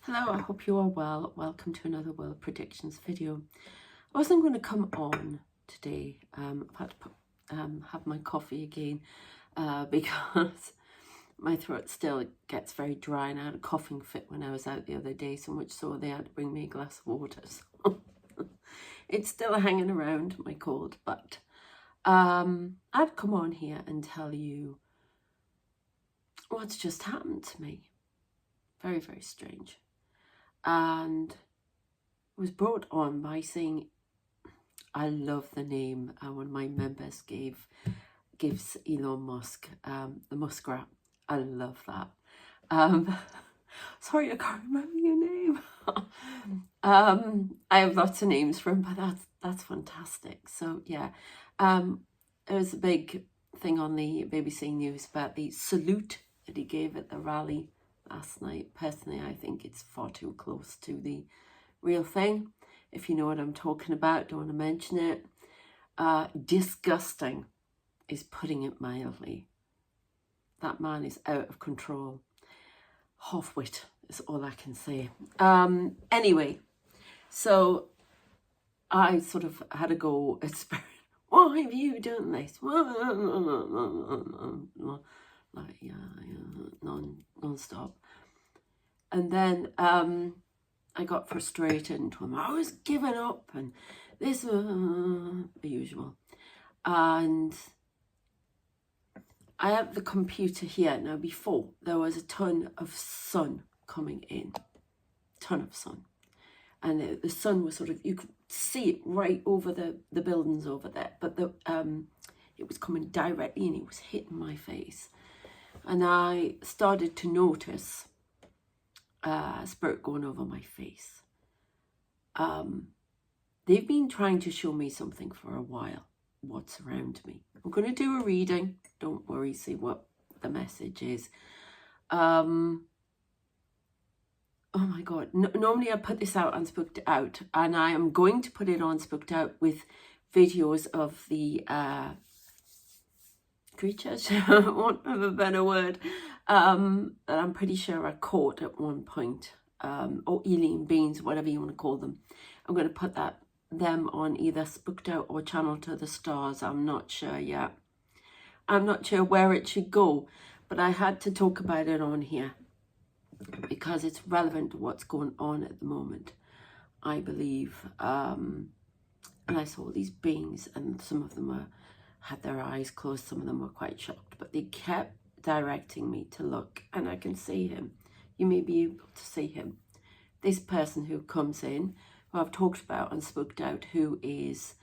Hello, I hope you are well. Welcome to another World Predictions video. I wasn't going to come on today. I've had to have my coffee again because my throat still gets very dry, and I had a coughing fit when I was out the other day, so much so they had to bring me a glass of water. So it's still hanging around, my cold, but I'd come on here and tell you what's just happened to me. Very, very strange. And was brought on by saying, I love the name one of my members gives Elon Musk, the Muskrat. I love that. Sorry, I can't remember your name. I have lots of names for him, but that's fantastic. So yeah, there was a big thing on the BBC News about the salute that he gave at the rally last night. Personally, I think it's far too close to the real thing. If you know what I'm talking about, don't want to mention it. Disgusting is putting it mildly. That man is out of control. Half-wit is all I can say. Anyway, so I sort of had a go at Spirit. Why have you done this? Like, yeah, non-stop. And then I got frustrated and told him I was giving up and this, the usual. And I have the computer here. Now, before, there was a ton of sun coming in. Ton of sun. And the sun was sort of, you could see it right over the buildings over there. But it was coming directly and it was hitting my face. And I started to notice Spirit going over my face. They've been trying to show me something for a while, what's around me. I'm going to do a reading. Don't worry, see what the message is. Oh my God. Normally I put this out on Spooked Out, and I am going to put it on Spooked Out with videos of the creatures, want of a better word, that I'm pretty sure I caught at one point, or alien beings, whatever you want to call them. I'm going to put them on either Spooked Out or Channel to the Stars. I'm not sure yet. I'm not sure where it should go, but I had to talk about it on here because it's relevant to what's going on at the moment, I believe. And I saw these beings, and some of them had their eyes closed, some of them were quite shocked, but they kept directing me to look, and I can see him. You may be able to see him. This person who comes in, who I've talked about and Spooked Out, who is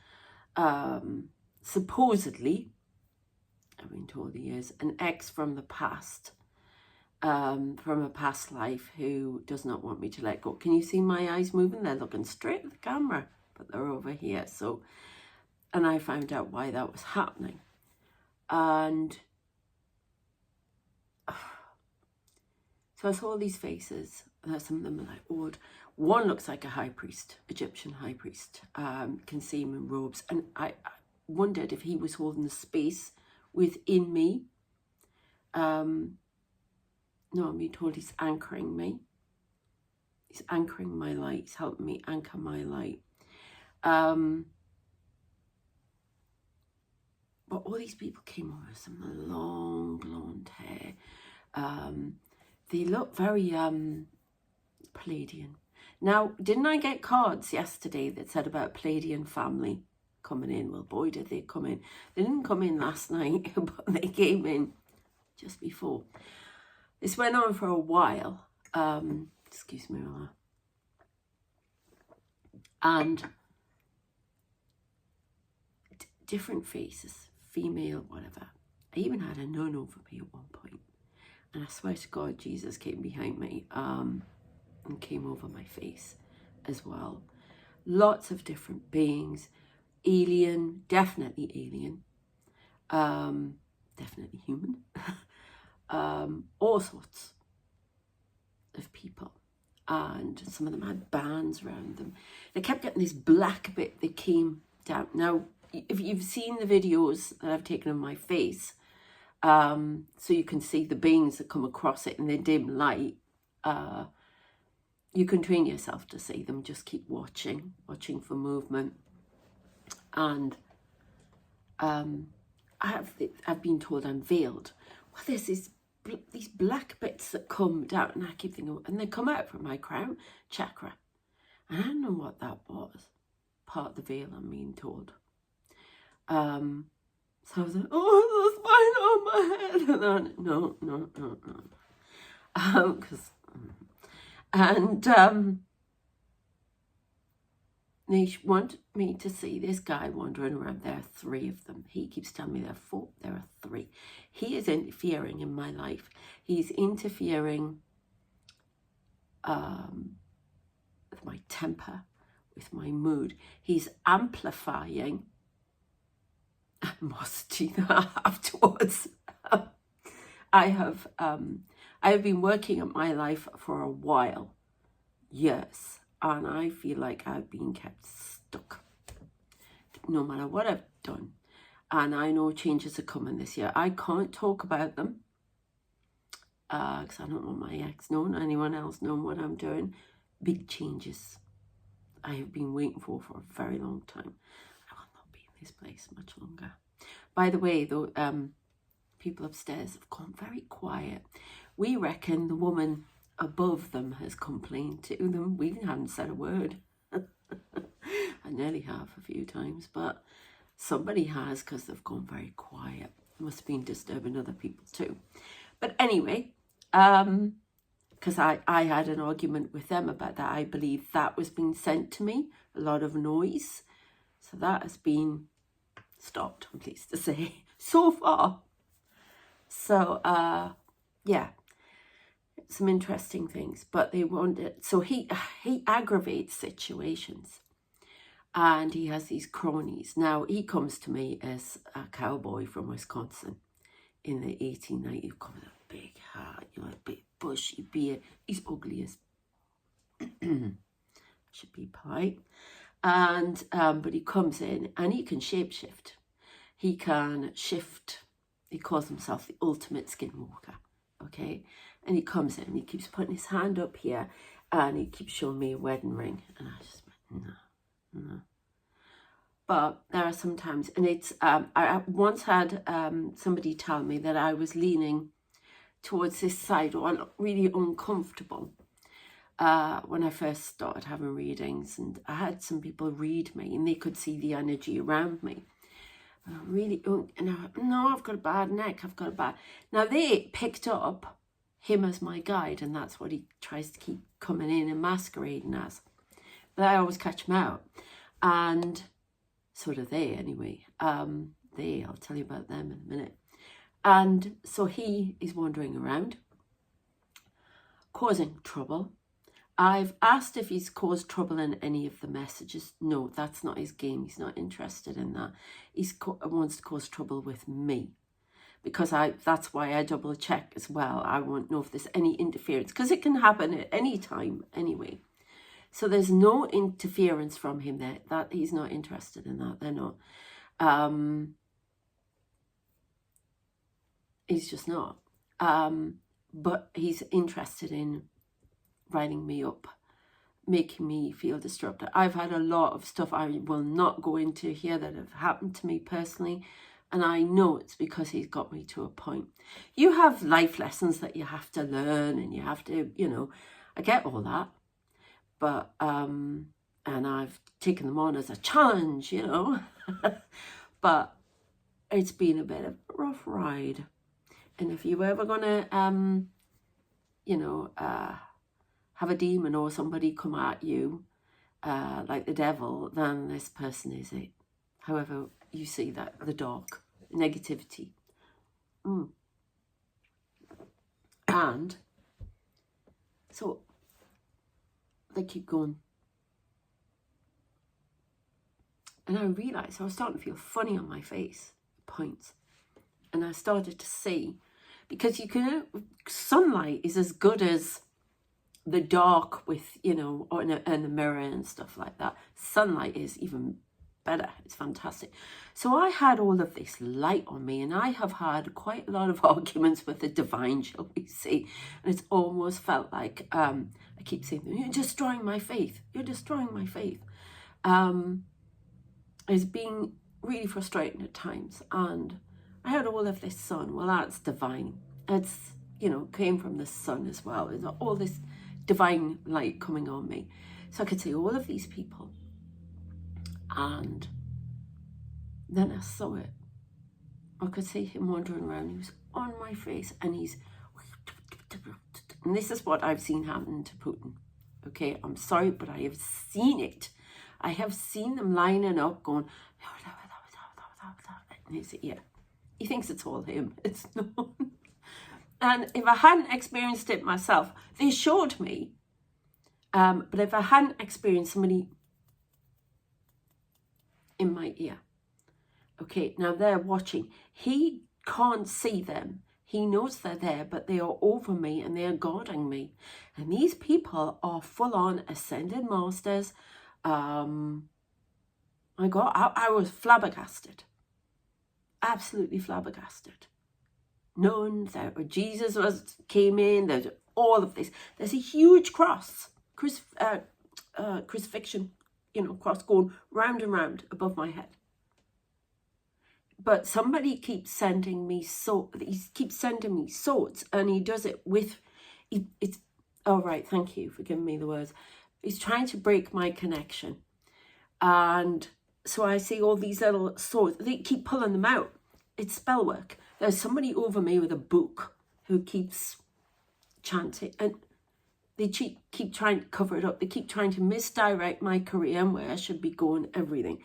supposedly, I've been told he is, an ex from the past, from a past life, who does not want me to let go. Can you see my eyes moving? They're looking straight at the camera, but they're over here. So, and I found out why that was happening. And so I saw these faces. Some of them are like odd. One looks like a high priest, Egyptian high priest. Can see him in robes. And I wondered if he was holding the space within me. No, I'm being told he's anchoring me. He's anchoring my light. He's helping me anchor my light. But all these people came over with some long blonde hair. They look very Palladian. Now, didn't I get cards yesterday that said about Palladian family coming in? Well, boy, did they come in. They didn't come in last night, but they came in just before. This went on for a while. Excuse me, Ola. And different faces, female, whatever. I even had a nun over me at one point. And I swear to God, Jesus came behind me and came over my face as well. Lots of different beings. Alien, definitely alien. Definitely human. All sorts of people. And some of them had bands around them. They kept getting this black bit that came down. Now, if you've seen the videos that I've taken of my face, so you can see the beings that come across it in the dim light, you can train yourself to see them. Just keep watching for movement. And I've been told I'm veiled. Well, there's these black bits that come down, and I keep thinking, and they come out from my crown chakra. And I don't know what that was. Part of the veil, I'm being told. So I was like, oh, there's a spine on my head. And then, no. They want me to see this guy wandering around. There are 3 of them. He keeps telling me there are 4. There are 3. He is interfering in my life. He's interfering with my temper, with my mood. He's amplifying animosity that I have towards. I have been working at my life for a while, years, and I feel like I've been kept stuck, no matter what I've done. And I know changes are coming this year. I can't talk about them because I don't want my ex knowing, anyone else knowing what I'm doing. Big changes I have been waiting for a very long time. I will not be in this place much longer. By the way, though, people upstairs have gone very quiet. We reckon the woman above them has complained to them. We haven't said a word. I nearly have a few times, but somebody has, because they've gone very quiet. Must have been disturbing other people too. But anyway, because I had an argument with them about that. I believe that was being sent to me, a lot of noise. So that has been stopped, I'm pleased to say, so far. So, yeah, some interesting things. But they wanted, so he aggravates situations. And he has these cronies. Now, he comes to me as a cowboy from Wisconsin in the 1890s. He comes with a big hat, you know, a big bushy beard. He's ugly as... should be polite. And, but he comes in and he can shapeshift. He can shift. He calls himself the ultimate skinwalker, okay? And he comes in and he keeps putting his hand up here and he keeps showing me a wedding ring. And I just went, no. No. But there are some times, and it's, I once had somebody tell me that I was leaning towards this side, or I looked really uncomfortable when I first started having readings. And I had some people read me and they could see the energy around me. And I'm really, no, I've got a bad neck, I've got a bad... Now they picked up him as my guide, and that's what he tries to keep coming in and masquerading as. But I always catch him out. And so do they anyway. I'll tell you about them in a minute. And so he is wandering around, causing trouble. I've asked if he's caused trouble in any of the messages. No, that's not his game. He's not interested in that. He wants to cause trouble with me. Because that's why I double check as well. I want to know if there's any interference. Because it can happen at any time anyway. So there's no interference from him there. That he's not interested in that. They're not. He's just not. But he's interested in writing me up, making me feel disrupted. I've had a lot of stuff I will not go into here that have happened to me personally. And I know it's because he's got me to a point. You have life lessons that you have to learn and you have to, you know, I get all that. But, and I've taken them on as a challenge, you know. But it's been a bit of a rough ride. And if you're ever going to, you know, have a demon or somebody come at you like the devil, then this person is it. However you see that, the dark negativity. And so they keep going. And I realised I was starting to feel funny on my face at points. And I started to see, because you can, sunlight is as good as the dark with, you know, and the mirror and stuff like that. Sunlight is even better. It's fantastic. So I had all of this light on me, and I have had quite a lot of arguments with the divine, shall we say. And it's almost felt like, I keep saying, you're destroying my faith. You're destroying my faith. It's been really frustrating at times. And I had all of this sun. Well, that's divine. It's, you know, came from the sun as well. There's all this divine light coming on me. So I could see all of these people. And then I saw it. I could see him wandering around. He was on my face, and and this is what I've seen happen to Putin. Okay, I'm sorry, but I have seen it. I have seen them lining up going, and he's, yeah, he thinks it's all him. It's not. And if I hadn't experienced it myself, they showed me. But if I hadn't experienced somebody in my ear, okay, now they're watching. He can't see them. He knows they're there, but they are over me and they are guarding me. And these people are full-on ascended masters. I was flabbergasted. Absolutely flabbergasted. Nuns, Jesus came in. There's all of this. There's a huge cross, crucifixion, you know, cross going round and round above my head. But somebody keeps sending me he keeps sending me swords, and he does it with, it's, oh right, thank you for giving me the words. He's trying to break my connection. And so I see all these little swords, they keep pulling them out. It's spell work. There's somebody over me with a book who keeps chanting, and they keep trying to cover it up. They keep trying to misdirect my career and where I should be going, everything.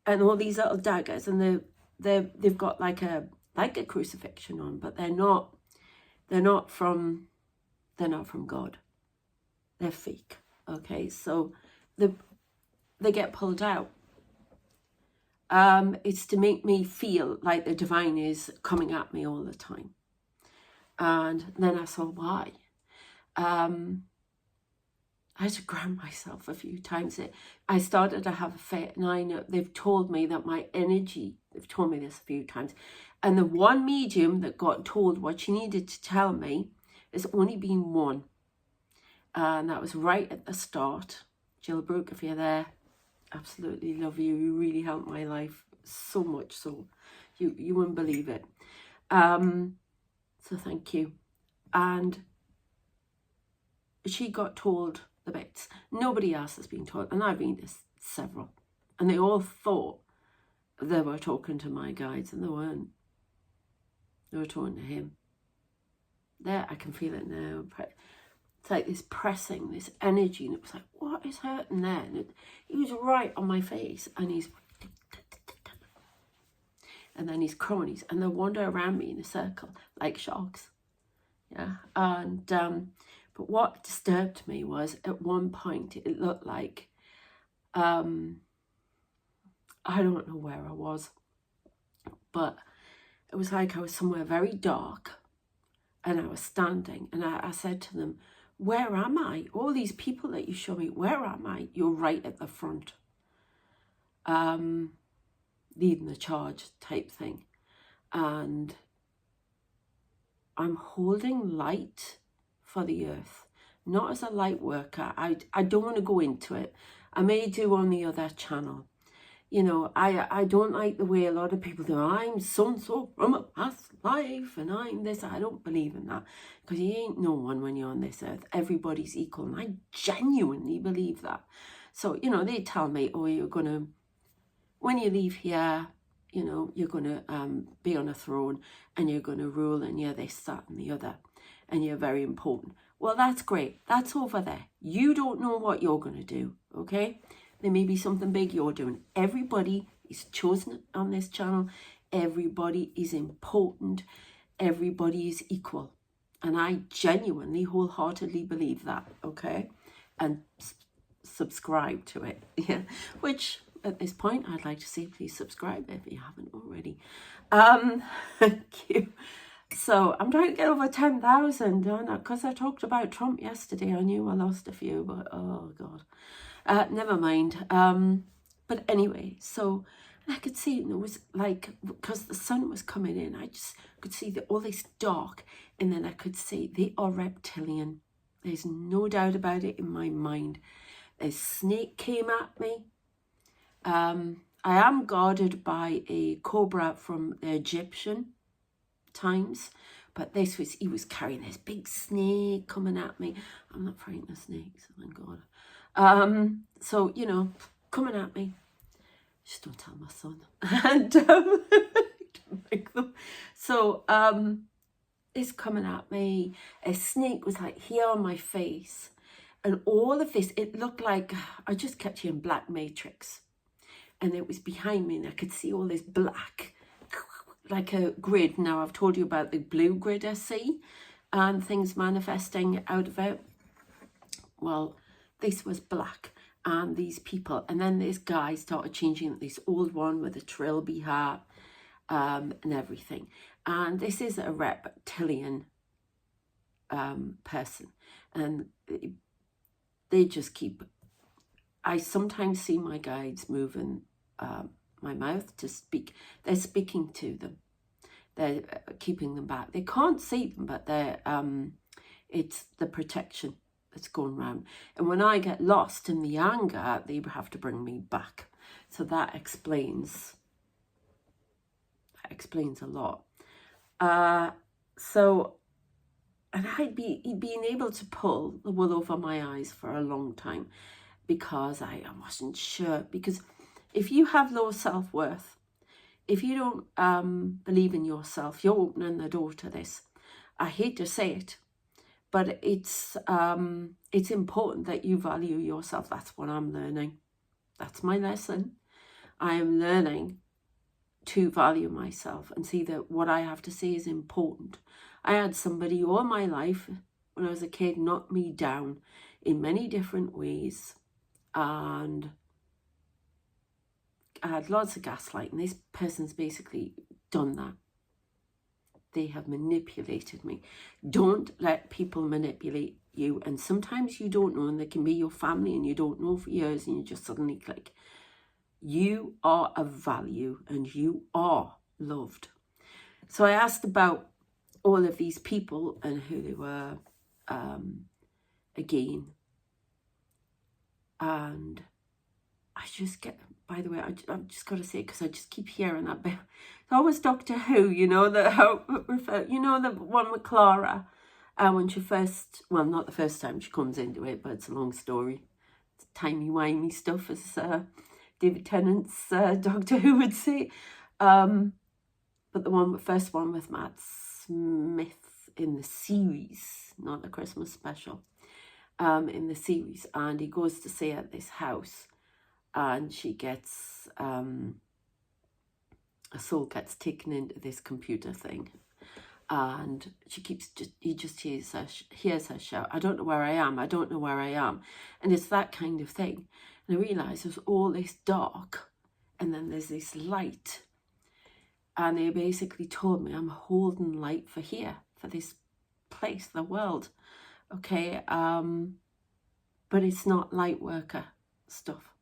And all these little daggers, and they've got like a crucifixion on, but they're not from God. They're fake. Okay, so they get pulled out. It's to make me feel like the divine is coming at me all the time. And then I saw why. I had to ground myself a few times. I started to have a fit, and I know they've told me that my energy, they've told me this a few times, and the one medium that got told what she needed to tell me has only been one. And that was right at the start. Jill Brooke, if you're there, absolutely love you. You really helped my life so much, so you wouldn't believe it. So thank you. And she got told the bits. Nobody else has been told, and I've been to several, and they all thought they were talking to my guides, and they weren't. They were talking to him. There, I can feel it now. It's like this pressing, this energy, and it was like, what is hurting there? And he was right on my face, and and then his cronies, and they wander around me in a circle like sharks. Yeah, and but what disturbed me was at one point it looked like, I don't know where I was, but it was like I was somewhere very dark, and I was standing, and I said to them, where am I? All these people that you show me, where am I? You're right at the front. Leading the charge type thing. And I'm holding light for the earth, not as a light worker. I don't want to go into it. I may do on the other channel. You know, I don't like the way a lot of people do. I'm so from a past life, and I'm this. I don't believe in that, because you ain't no one when you're on this earth. Everybody's equal, and I genuinely believe that. So, you know, they tell me, oh, you're going to, when you leave here, you know, you're going to be on a throne, and you're going to rule, and you're this, that, and the other, and you're very important. Well, that's great. That's over there. You don't know what you're going to do, okay? There may be something big you're doing. Everybody is chosen on this channel. Everybody is important. Everybody is equal. And I genuinely, wholeheartedly believe that, okay? And subscribe to it. Yeah. Which, at this point, I'd like to say, please subscribe if you haven't already. Thank you. So, I'm trying to get over 10,000, because I talked about Trump yesterday. I knew I lost a few, but oh, God. Never mind. But anyway, so I could see, and it was like, because the sun was coming in, I just could see all this dark, and then I could see they are reptilian. There's no doubt about it in my mind. A snake came at me. I am guarded by a cobra from the Egyptian times, but this was, he was carrying this big snake coming at me. I'm not frightened of snakes, thank God. So, you know, coming at me. Just don't tell my son. And don't make them. So it's coming at me. A snake was like here on my face, and all of this, it looked like, I just kept hearing Black Matrix, and it was behind me, and I could see all this black, like a grid. Now I've told you about the blue grid I see, and things manifesting out of it. Well, this was black. And these people, and then this guy started changing, this old one with a trilby hat and everything. And this is a reptilian person, and they just keep, I sometimes see my guides moving my mouth to speak. They're speaking to them. They're keeping them back. They can't see them, but they're it's the protection that's going round. And when I get lost in the anger, they have to bring me back. So that explains a lot. So, and he'd been able to pull the wool over my eyes for a long time, because I wasn't sure. Because if you have low self-worth, if you don't believe in yourself, you're opening the door to this. I hate to say it, but it's important that you value yourself. That's what I'm learning. That's my lesson. I am learning to value myself and see that what I have to say is important. I had somebody all my life when I was a kid knock me down in many different ways, and I had lots of gaslighting. This person's basically done that. They have manipulated me. Don't let people manipulate you. And sometimes you don't know, and they can be your family and you don't know for years, and you just suddenly click. You are of value and you are loved. So I asked about all of these people and who they were again. And I just get, by the way, I've just got to say, because I just keep hearing that bit. It's always Doctor Who, you know, the one with Clara, when she first, well, not the first time she comes into it, but it's a long story. It's timey-wimey stuff, as David Tennant's Doctor Who would say. But the first one with Matt Smith in the series, not the Christmas special, in the series, and he goes to stay at this house, and she gets a soul gets taken into this computer thing, and he just hears her shout, I don't know where I am, I don't know where I am. And it's that kind of thing. And I realised there's all this dark, and then there's this light, and they basically told me I'm holding light for here, for this place, the world. Okay, but it's not light worker stuff.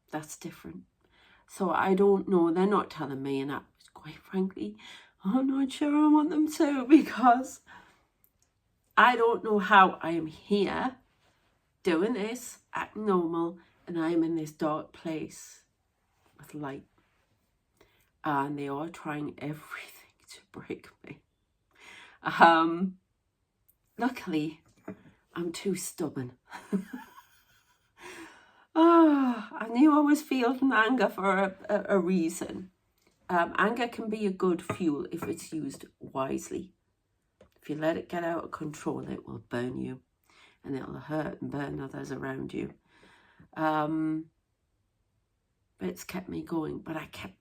That's different. So I don't know. They're not telling me, and quite frankly, I'm not sure I want them to, because I don't know how I am here doing this, acting normal, and I'm in this dark place with light. And they are trying everything to break me. Luckily, I'm too stubborn. I knew I was feeling anger for a reason. Anger can be a good fuel if it's used wisely. If you let it get out of control, it will burn you, and it'll hurt and burn others around you. But it's kept me going. But I kept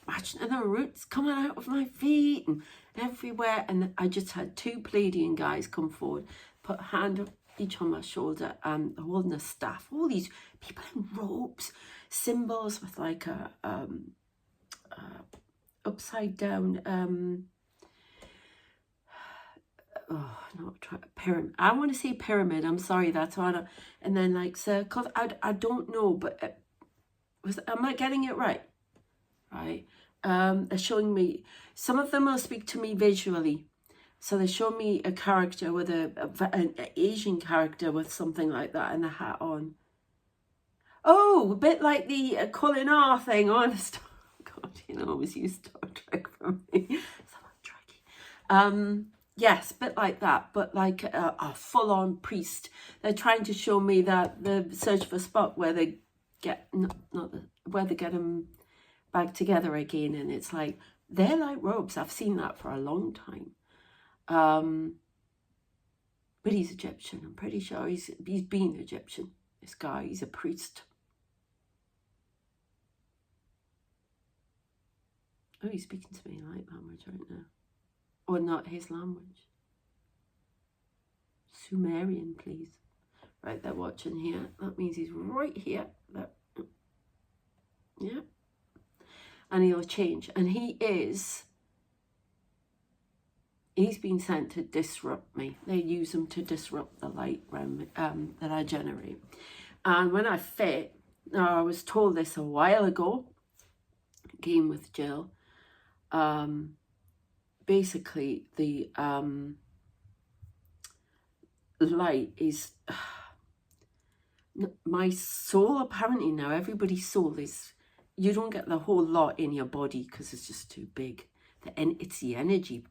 watching the roots coming out of my feet and everywhere. And I just had two Palladian guys come forward, put a hand each on my shoulder, and holding a staff. All these people in robes, symbols with like a upside down pyramid. I want to say pyramid. I'm sorry, that's what. And then like circles. I don't know, but Am I getting it right? Right. They're showing me, some of them will speak to me visually. So they show me a character with an Asian character with something like that and a hat on. Oh, a bit like the Colin R thing on Star. God, you know, I always use Star Trek for me. Yes, a bit like that, but like a full-on priest. They're trying to show me that the Search for Spock, where they get where they get him back together again, and it's like they're like robes. I've seen that for a long time. But he's Egyptian. I'm pretty sure he's been Egyptian. This guy, he's a priest. Oh, he's speaking to me in light language right now. Or not his language. Sumerian, please. Right, they're watching here. That means he's right here. Yeah. And he'll change. And he's been sent to disrupt me. They use him to disrupt the light realm that I generate. And when I fit, now I was told this a while ago, game with Jill, basically the light is my soul. Apparently now everybody's soul is, you don't get the whole lot in your body because it's just too big. It's the energy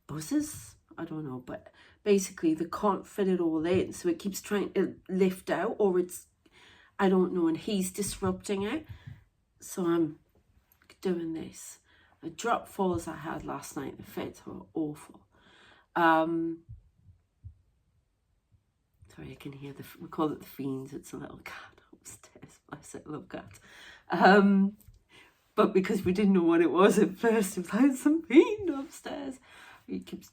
buzzes, I don't know, but basically they can't fit it all in, so it keeps trying to lift out, or it's, I don't know, and he's disrupting it. So I'm doing this. The drop falls I had last night, the fits were awful. Sorry, I can hear we call it the fiends. It's a little cat upstairs. Bless it, love cat. But because we didn't know what it was at first, it was like some fiend upstairs. It keeps,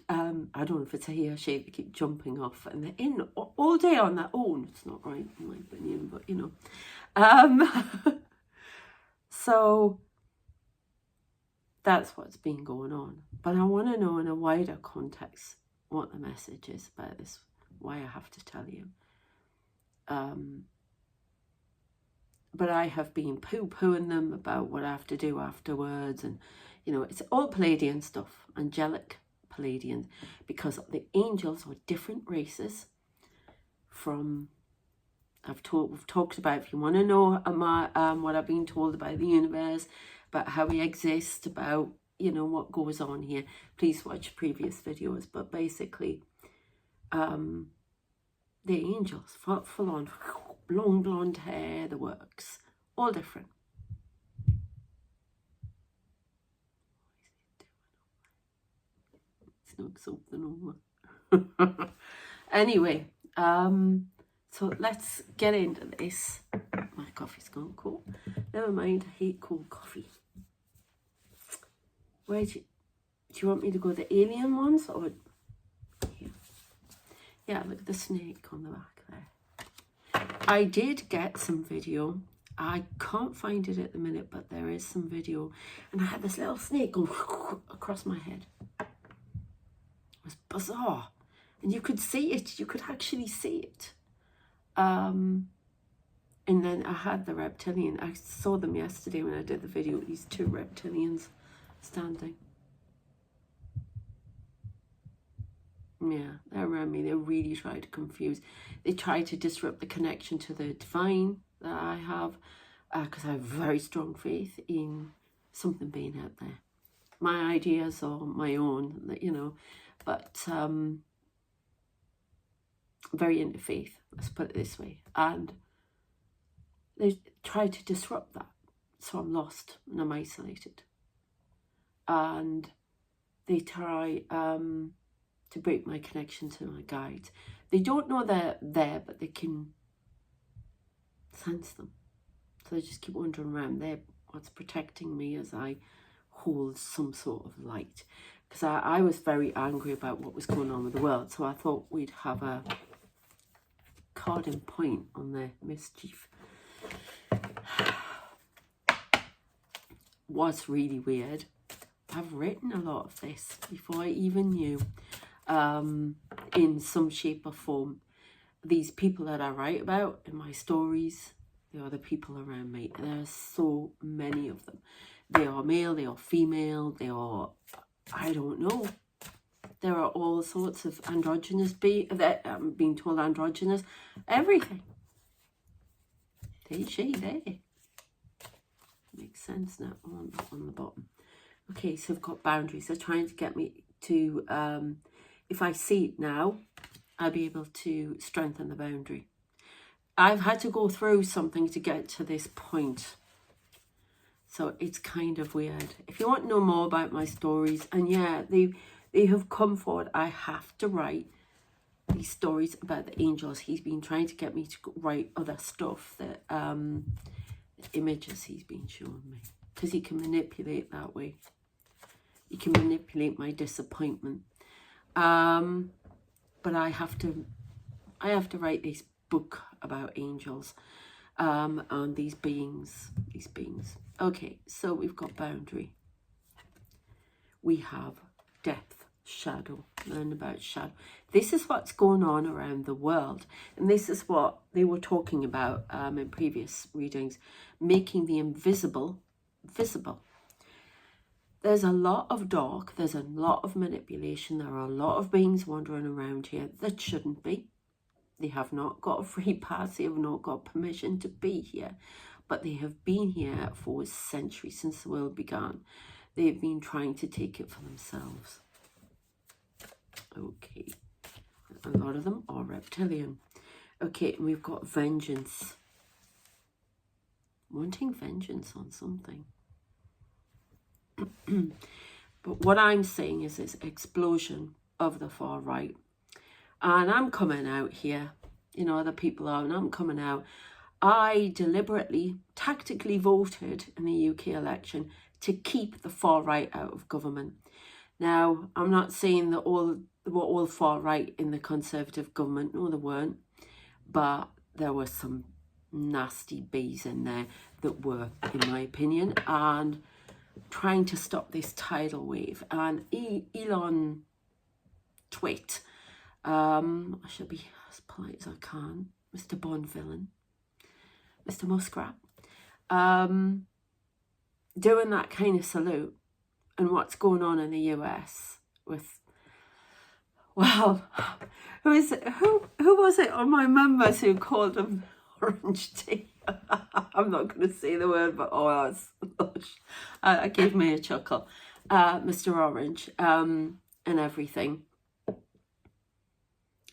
I don't know if it's a he or she, they keep jumping off, and they're in all day on their own. It's not right in my opinion, but you know. So that's what's been going on. But I want to know in a wider context what the message is about this, why I have to tell you. But I have been poo-pooing them about what I have to do afterwards, and you know, it's all Palladian stuff, angelic Palladian, because the angels are different races from, we've talked about, if you want to know what I've been told about the universe, about how we exist, about, you know, what goes on here, please watch previous videos. But basically, the angels, full on, long blonde hair, the works, all different. It's not something over. Anyway, so let's get into this. My coffee's gone cold. Never mind, I hate cold coffee. Where do you want me to go, the alien ones or here? Yeah, look at the snake on the back there. I did get some video. I can't find it at the minute, but there is some video. And I had this little snake go across my head. It was bizarre. And you could see it. You could actually see it. And then I had the reptilian. I saw them yesterday when I did the video. These two reptilians standing. Yeah, they're around me. They really try to confuse. They try to disrupt the connection to the divine that I have, because I have very strong faith in something being out there. My ideas are my own, you know, but very into faith, let's put it this way. And they try to disrupt that, so I'm lost and I'm isolated. And they try to break my connection to my guides. They don't know they're there, but they can sense them. So they just keep wandering around. They're what's protecting me as I hold some sort of light. Because I was very angry about what was going on with the world, so I thought we'd have a card in point on the mischief. What's really weird, I've written a lot of this before I even knew, in some shape or form. These people that I write about in my stories, They are the people around me. There are so many of them. They are male, they are female, they are, I don't know. There are all sorts of androgynous, I'm being told androgynous, everything. They, she, they. Makes sense now on the bottom. Okay, so I've got boundaries. They're trying to get me to, if I see it now, I'll be able to strengthen the boundary. I've had to go through something to get to this point. So it's kind of weird. If you want to know more about my stories, and yeah, they have come forward. I have to write these stories about the angels. He's been trying to get me to write other stuff, that images he's been showing me. Because he can manipulate that way. He can manipulate my disappointment. But I have to write this book about angels and these beings. Okay, so we've got boundary. We have depth, shadow. Learn about shadow. This is what's going on around the world. And this is what they were talking about in previous readings. Making the invisible visible. There's a lot of dark. There's a lot of manipulation. There are a lot of beings wandering around here that shouldn't be. They have not got a free pass. They have not got permission to be here. But they have been here for centuries, since the world began. They've been trying to take it for themselves. Okay. A lot of them are reptilian. Okay, and we've got vengeance. Wanting vengeance on something. But what I'm saying is this explosion of the far right. And I'm coming out here. You know, other people are, and I'm coming out. I deliberately, tactically voted in the UK election to keep the far right out of government. Now, I'm not saying that they were all far right in the Conservative government. No, they weren't. But there were some nasty bees in there that were, in my opinion, and trying to stop this tidal wave. And Elon Twit, I should be as polite as I can, Mr. Bond villain, Mr. Muskrat, doing that kind of salute, and what's going on in the US with, well, who was it on my members who called him orange tea? I'm not going to say the word, but it gave me a chuckle. Mr. Orange, and everything.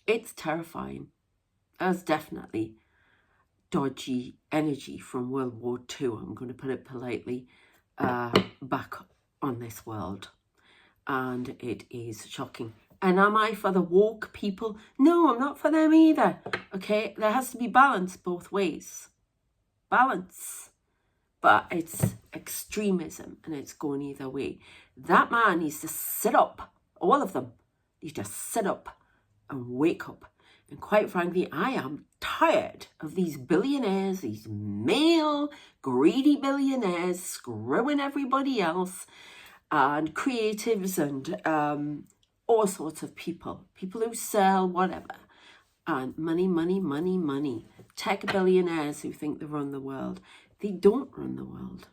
It's terrifying. There's definitely dodgy energy from World War II, I'm going to put it politely, back on this world. And it is shocking. And am I for the woke people? No, I'm not for them either. Okay, there has to be balance both ways. Balance. But it's extremism, and it's going either way. That man needs to sit up. All of them need to sit up and wake up. And quite frankly, I am tired of these billionaires, these male greedy billionaires screwing everybody else, and creatives, and all sorts of people who sell whatever, and money. Tech billionaires who think they run the world. They don't run the world.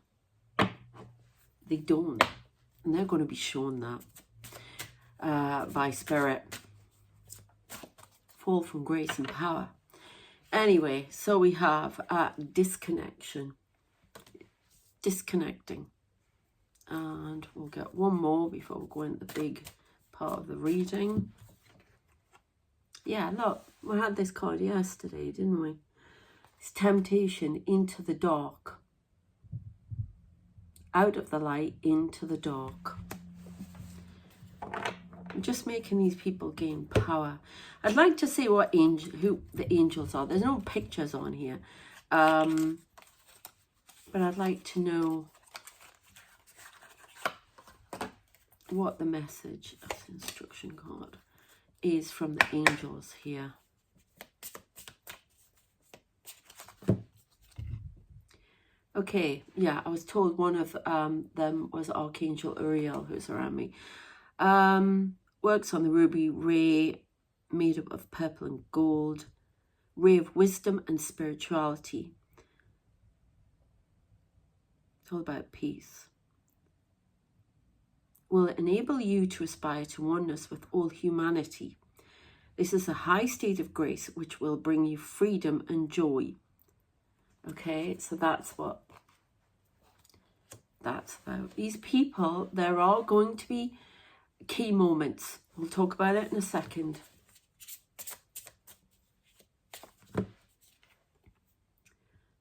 They don't. And they're going to be shown that by spirit. Fall from grace and power. Anyway, so we have disconnection. Disconnecting. And we'll get one more before we go into the big part of the reading. Yeah, look, we had this card yesterday, didn't we? It's temptation into the dark. Out of the light, into the dark. I'm just making these people gain power. I'd like to see who the angels are. There's no pictures on here. But I'd like to know what the message of the instruction card is from the angels here. Okay, yeah, I was told one of them was Archangel Uriel, who's around me. Works on the ruby ray made up of purple and gold. Ray of wisdom and spirituality. It's all about peace. Will enable you to aspire to oneness with all humanity. This is a high state of grace which will bring you freedom and joy. Okay, so that's what that's about. These people, there are going to be key moments. We'll talk about it in a second.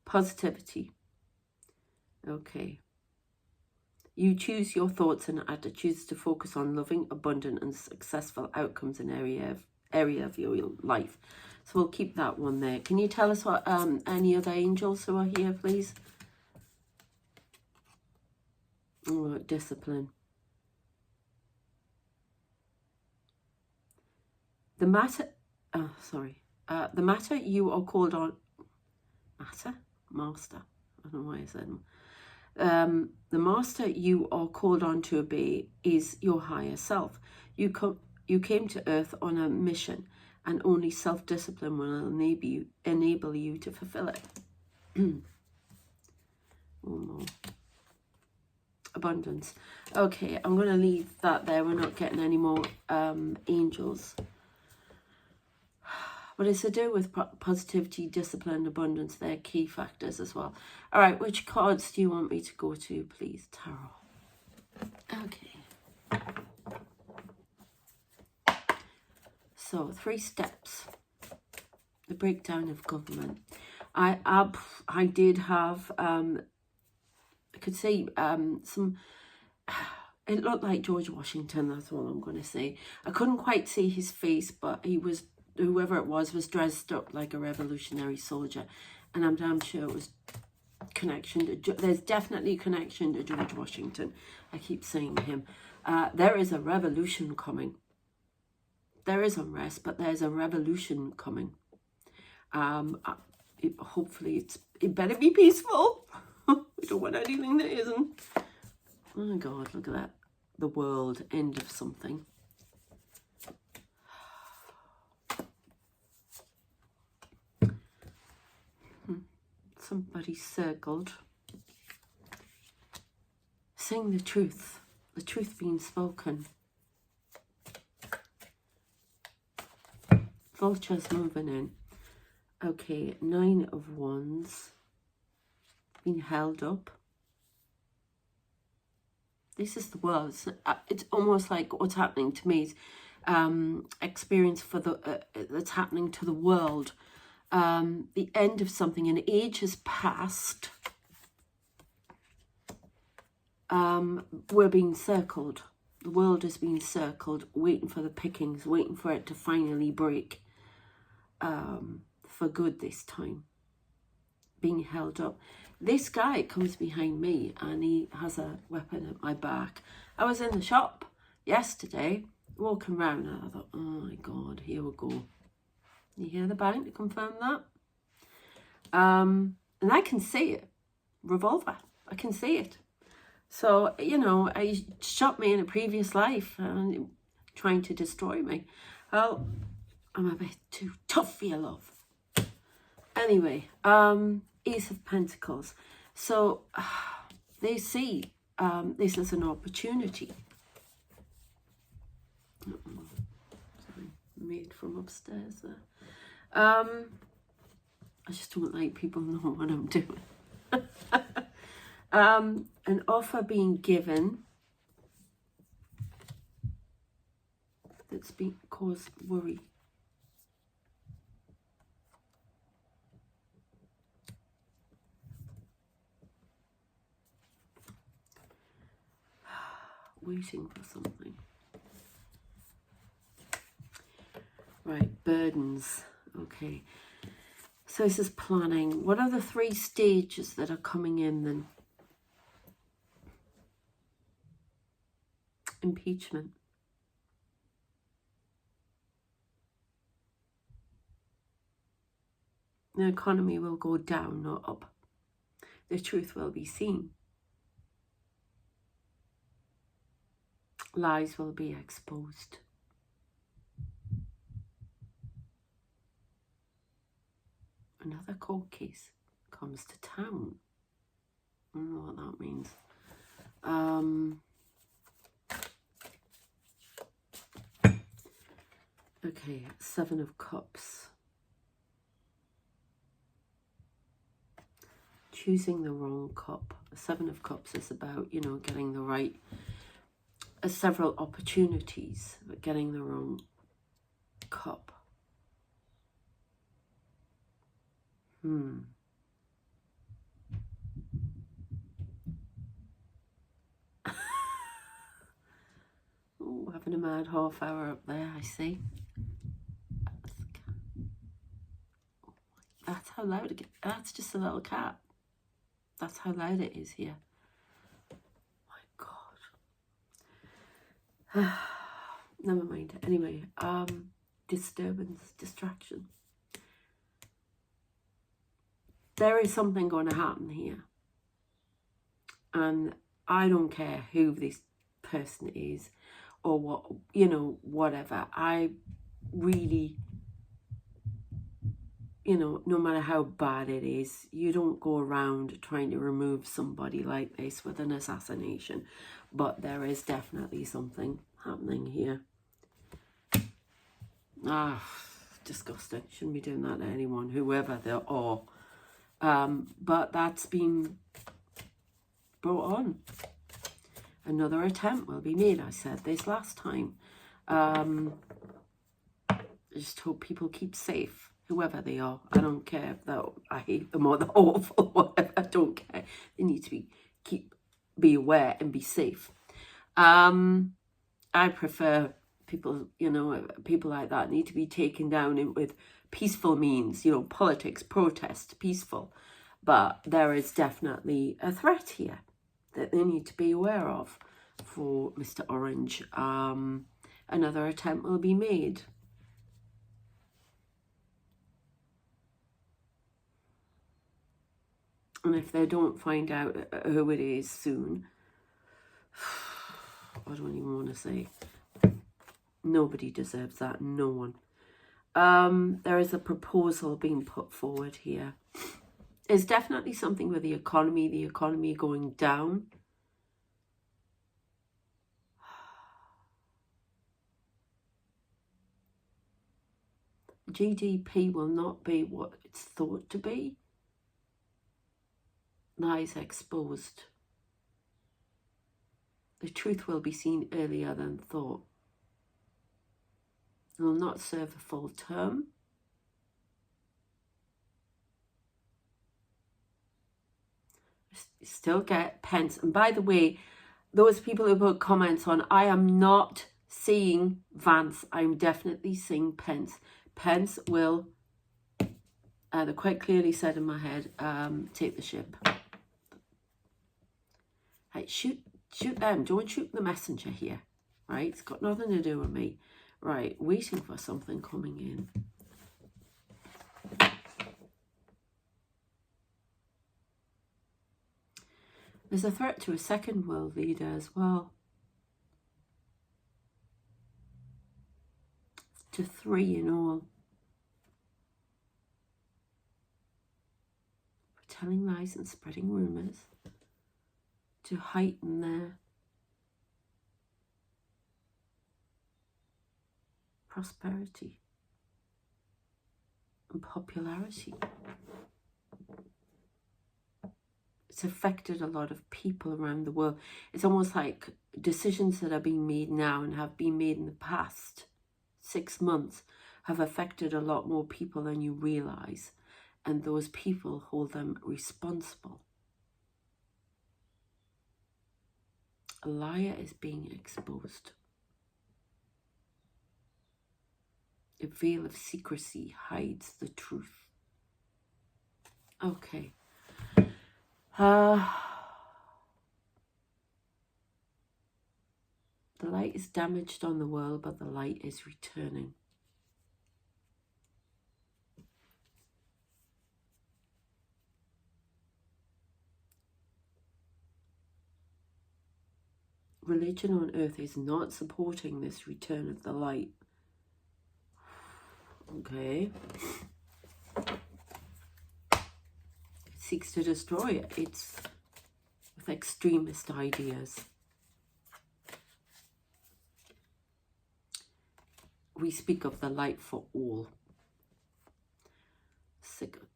Positivity. Okay. You choose your thoughts and attitudes to focus on loving, abundant and successful outcomes in area of your life. So we'll keep that one there. Can you tell us what any other angels who are here, please? Oh, discipline. The matter, the matter you are called on, master, I don't know why I said the master you are called on to obey is your higher self. You came to earth on a mission, and only self-discipline will enable you to fulfill it. One more. Abundance. Okay, I'm going to leave that there. We're not getting any more angels. But it's to do with positivity, discipline, abundance. They're key factors as well. All right, which cards do you want me to go to, please? Tarot. Okay. So, 3 steps. The breakdown of government. I did have, I could say some, it looked like George Washington, that's all I'm going to say. I couldn't quite see his face, but he was, whoever it was dressed up like a revolutionary soldier. And I'm damn sure it was connection to, there's definitely a connection to George Washington. I keep saying him. There is a revolution coming. There is unrest, but there's a revolution coming. Hopefully it better be peaceful. We don't want anything that isn't. Oh my God, look at that. The world, end of something. Somebody circled. Sing the truth being spoken. Vultures moving in. Okay, 9 of Wands. Being held up. This is the world. It's almost like what's happening to me is experience for the that's happening to the world. The end of something. An age has passed. We're being circled. The world is being circled, waiting for the pickings, waiting for it to finally break. For good this time. Being held up. This guy comes behind me and he has a weapon at my back. I was in the shop yesterday, walking around, and I thought, oh my God, here we go. You hear the bang to confirm that? And I can see it. Revolver. I can see it. So, you know, he shot me in a previous life and trying to destroy me. Well, I'm a bit too tough for your love. Anyway, Ace of Pentacles. So they see this as an opportunity. Sorry, made from upstairs there. I just don't like people knowing what I'm doing. An offer being given that's been caused worry. Waiting for something. Right, burdens. Okay. So this is planning. What are the 3 stages that are coming in then? Impeachment. The economy will go down, not up. The truth will be seen. Lies will be exposed. Another court case comes to town. I don't know what that means. Okay, Seven of Cups. Choosing the wrong cup. The Seven of Cups is about, you know, getting the right, several opportunities, but getting the wrong cup. Oh, having a mad half hour up there, I see. That's how loud it gets. That's just a little cat. That's how loud it is here. My God. Never mind. Anyway, disturbance, distraction. There is something going to happen here. And I don't care who this person is or what, you know, whatever. I really, you know, no matter how bad it is, you don't go around trying to remove somebody like this with an assassination. But there is definitely something happening here. Ah, disgusting. Shouldn't be doing that to anyone, whoever they are. But that's been brought on. Another attempt will be made. I said this last time. I just hope people keep safe, whoever they are. I don't care if I hate them or they're awful, whatever. I don't care. They need to be aware and be safe. I prefer people, you know, people like that need to be taken down with peaceful means, you know, politics, protest, peaceful. But there is definitely a threat here that they need to be aware of for Mr. Orange. Another attempt will be made. And if they don't find out who it is soon, I don't even want to say. Nobody deserves that. No one. There is a proposal being put forward here. There's definitely something with the economy going down. GDP will not be what it's thought to be. Lies exposed. The truth will be seen earlier than thought. It will not serve a full term. Still get pence. And by the way, those people who put comments on, I am not seeing Vance. I'm definitely seeing Pence. Pence will, they quite clearly said in my head, take the ship. Right, shoot them. Don't shoot the messenger here. Right, it's got nothing to do with me. Right, waiting for something coming in. There's a threat to a second world leader as well. To 3 in all. For telling lies and spreading rumours. To heighten their prosperity and popularity. It's affected a lot of people around the world. It's almost like decisions that are being made now and have been made in the past 6 months have affected a lot more people than you realise. And those people hold them responsible. A liar is being exposed. A veil of secrecy hides the truth. Okay. The light is damaged on the world, but the light is returning. Religion on earth is not supporting this return of the light. Okay. It seeks to destroy it. with extremist ideas. We speak of the light for all.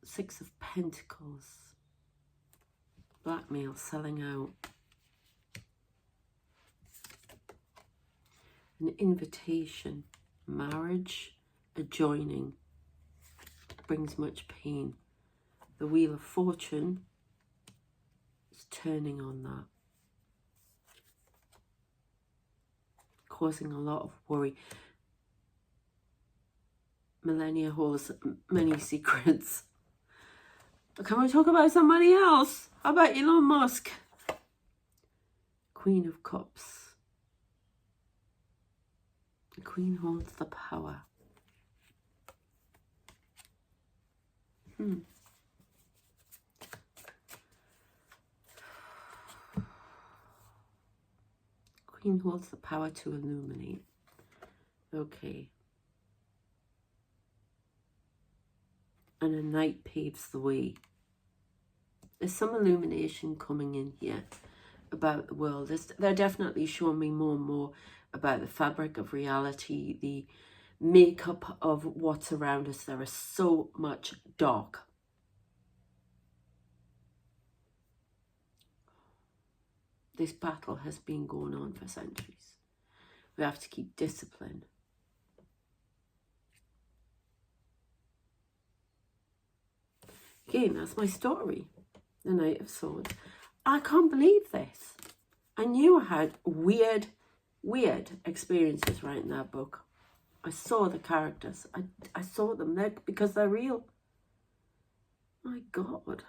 Six of Pentacles. Blackmail, selling out. An invitation. Marriage, a joining. Brings much pain. The Wheel of Fortune is turning on that. Causing a lot of worry. Millennia holds many secrets. Can we talk about somebody else? How about Elon Musk? Queen of Cups. The Queen holds the power. Queen holds the power to illuminate. Okay. And a knight paves the way. There's some illumination coming in here about the world. They're definitely showing me more and more about the fabric of reality, the makeup of what's around us. There is so much dark. This battle has been going on for centuries. We have to keep discipline. Again, that's my story. The Knight of Swords. I can't believe this. I knew I had weird experiences writing that book. I saw the characters. I saw them there because they're real. My God.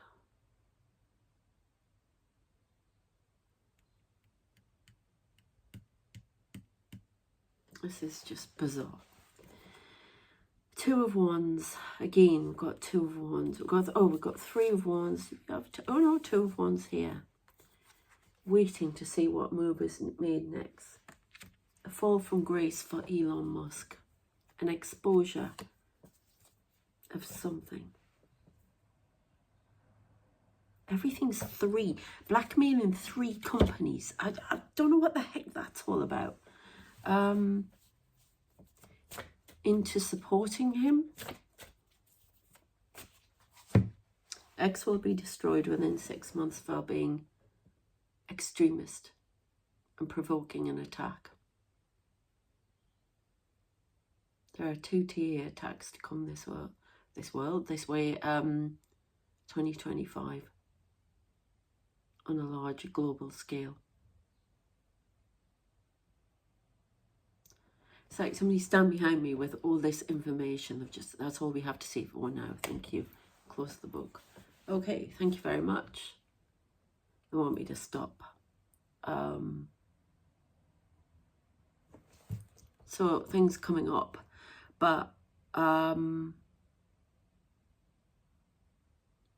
This is just bizarre. Two of Wands. Again, we've got Two of Wands. We've got Three of Wands. Two of Wands here. Waiting to see what move is made next. A fall from grace for Elon Musk. An exposure of something. Everything's three. Blackmailing 3 companies. I don't know what the heck that's all about. Into supporting him. X will be destroyed within 6 months for being extremist and provoking an attack. There are 2 TA attacks to come this way, 2025, on a large global scale. It's like somebody stand behind me with all this information. That's all we have to see for now. Thank you. Close the book. Okay, thank you very much. They want me to stop. So things coming up, but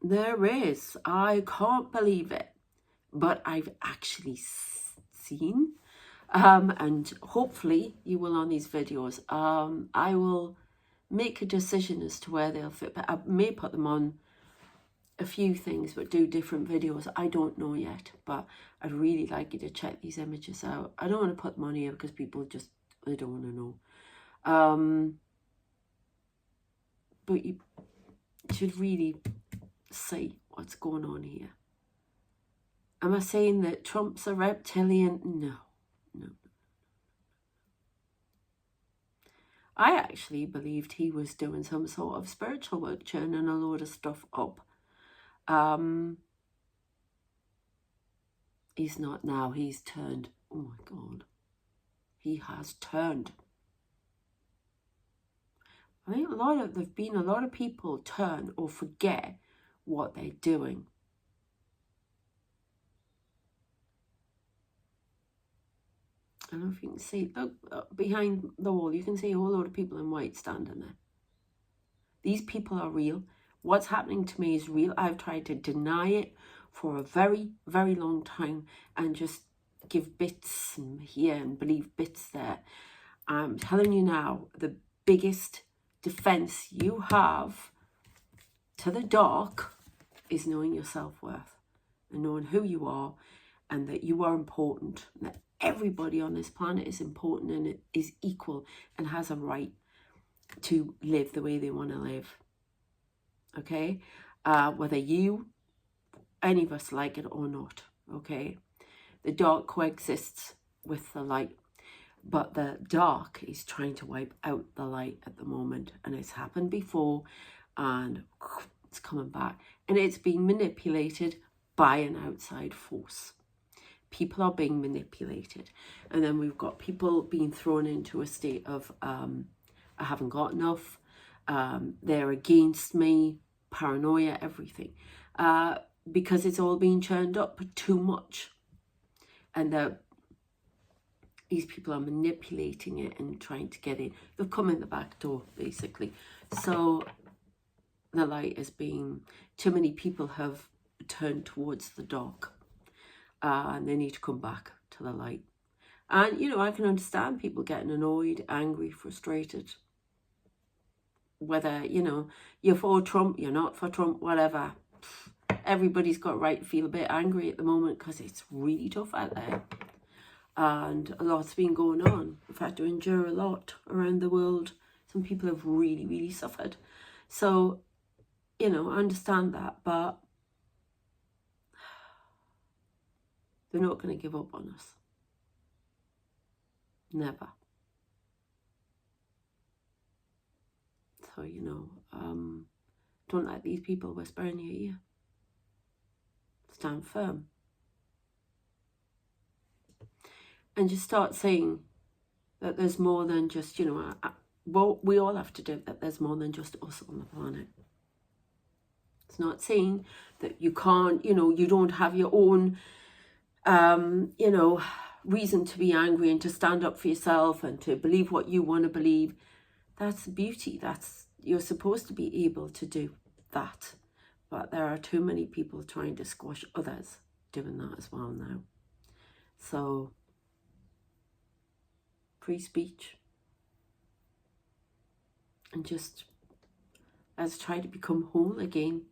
there is. I can't believe it, but I've actually seen. And hopefully you will on these videos. I will make a decision as to where they'll fit, but I may put them on a few things, but do different videos. I don't know yet, but I'd really like you to check these images out. I don't want to put them on here because people they don't want to know. But you should really see what's going on here. Am I saying that Trump's a reptilian? No. I actually believed he was doing some sort of spiritual work, churning a load of stuff up. He's not now. He's turned. Oh my God. He has turned. I think there've been a lot of people turn or forget what they're doing. I don't know if you can see, look, behind the wall, you can see a whole lot of people in white standing there. These people are real. What's happening to me is real. I've tried to deny it for a very, very long time and just give bits here and believe bits there. I'm telling you now, the biggest defense you have to the dark is knowing your self-worth and knowing who you are and that you are important, and that everybody on this planet is important and is equal and has a right to live the way they want to live. Okay? Whether any of us like it or not. Okay? The dark coexists with the light, but the dark is trying to wipe out the light at the moment, and it's happened before, and it's coming back, and it's being manipulated by an outside force. People are being manipulated, and then we've got people being thrown into a state of I haven't got enough, they're against me, paranoia, everything, because it's all being churned up too much, and these people are manipulating it and trying to get in. They've come in the back door, basically. So the light is being, too many people have turned towards the dark, and they need to come back to the light. And, you know, I can understand people getting annoyed, angry, frustrated. Whether, you know, you're for Trump, you're not for Trump, whatever. Everybody's got a right to feel a bit angry at the moment because it's really tough out there. And a lot's been going on. We've had to endure a lot around the world. Some people have really, really suffered. So, you know, I understand that, but they're not going to give up on us. Never. So, you know, don't let these people whisper in your ear. Stand firm. And just start saying that there's more than just, you know, well, we all have to do that. There's more than just us on the planet. It's not saying that you can't, you know, you don't have your own, you know, reason to be angry and to stand up for yourself and to believe what you want to believe. That's beauty. You're supposed to be able to do that. But there are too many people trying to squash others doing that as well now. So, free speech. And just, let's try to become whole again.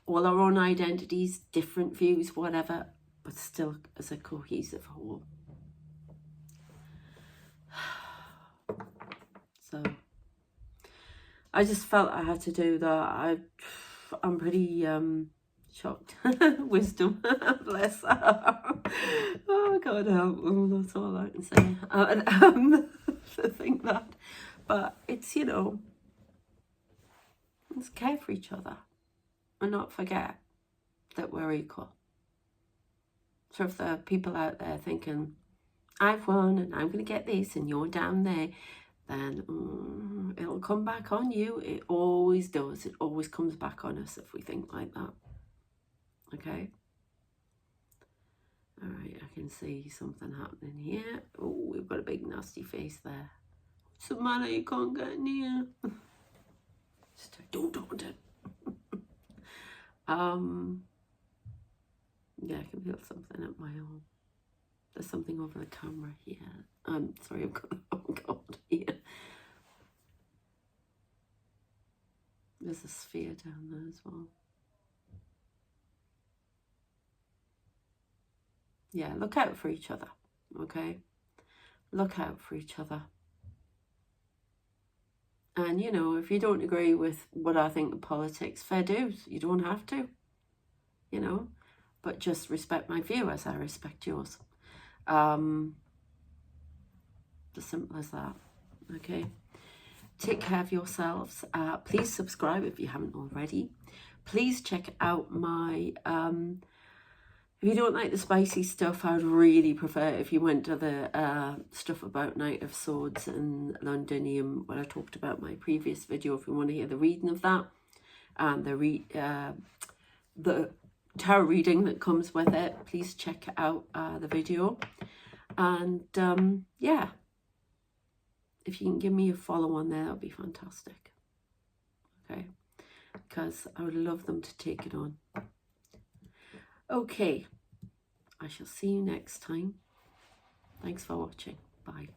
All our own identities, different views, whatever, but still as a cohesive whole. So, I just felt I had to do that. I'm pretty shocked. Wisdom, bless her. Oh God, that's all I can say. To think that, but it's, you know, let's care for each other and not forget that we're equal. So if there are people out there thinking, I've won and I'm going to get this and you're down there, then it'll come back on you. It always does. It always comes back on us if we think like that. Okay? All right, I can see something happening here. Oh, we've got a big nasty face there. What's the matter? You can't get near. Just don't talk to it. Yeah, I can feel something at my arm. There's something over the camera here. Sorry, I've got, oh God, here. There's a sphere down there as well. Yeah, look out for each other, okay? Look out for each other. And, you know, if you don't agree with what I think of politics, fair dues. You don't have to, you know. But just respect my view as I respect yours. As simple as that, okay? Take care of yourselves. Please subscribe if you haven't already. Please check out my... if you don't like the spicy stuff, I would really prefer if you went to the stuff about Knight of Swords and Londinium, what I talked about in my previous video, if you want to hear the reading of that, and the tarot reading that comes with it. Please check out the video. And yeah, if you can give me a follow on there, that would be fantastic. Okay, because I would love them to take it on. Okay, I shall see you next time. Thanks for watching. Bye.